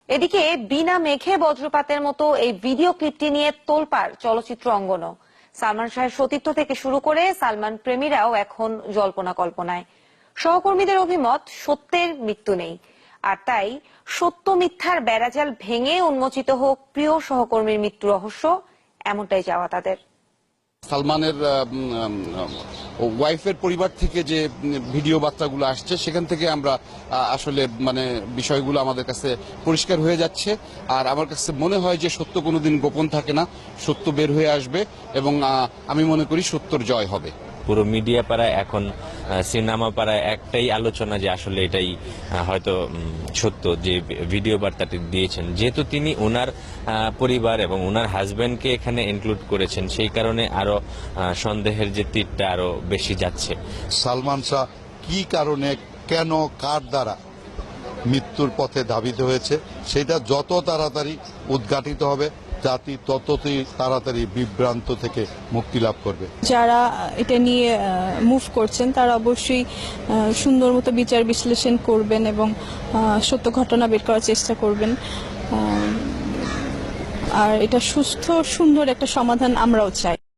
এদিকে বিনা মেঘে বজ্রপাতের মতো এই ভিডিও ক্লিপটি নিয়ে তোলপাড় চলচ্চিত্র অঙ্গনও। সালমান শাহের সতীর্থ থেকে শুরু করে সালমান প্রেমীরাও এখন জল্পনা কল্পনায়। সহকর্মীদের অভিমত, সত্যের মৃত্যু নেই, আর তাই সত্য মিথ্যার বেড়াজাল ভেঙে উন্মোচিত হোক প্রিয় সহকর্মীর মৃত্যু রহস্য, এমনটাই চাওয়া তাদের। সালমানের ওয়াইফের পরিবার থেকে যে ভিডিও বার্তাগুলো আসছে সেখান থেকে আমরা আসলে বিষয়গুলো আমাদের কাছে পরিষ্কার হয়ে যাচ্ছে। আর আমার কাছে মনে হয় যে সত্য কোনোদিন গোপন থাকে না, সত্য বের হয়ে আসবে এবং আমি মনে করি সত্যর জয় হবে। পুরো মিডিয়া পাড়ায় এখন, সিনেমা পাড়ায় একটাই আলোচনা যে আসলে এটাই হয়তো সত্য, যে ভিডিও বার্তাটি দিয়েছেন। যেহেতু তিনি ওনার পরিবার এবং ওনার হাজব্যান্ডকে এখানে ইনক্লুড করেছেন, সেই কারণে আরো সন্দেহের যে তীরটা আরো বেশি যাচ্ছে। সালমান শাহ কি কারণে, কেন, কার দ্বারা মৃত্যুর পথে ধাবিত হয়েছে সেটা যত তাড়াতাড়ি উদ্ঘাটিত হবে, জাতি ততই তাড়াতাড়ি বিভ্রান্ত থেকে মুক্তি লাভ করবে। যারা এটা নিয়ে মুভ করছেন তারা অবশ্যই সুন্দর মতো বিচার বিশ্লেষণ করবেন এবং সত্য ঘটনা বের করার চেষ্টা করবেন। আর এটা সুস্থ সুন্দর একটা সমাধান আমরাও চাই।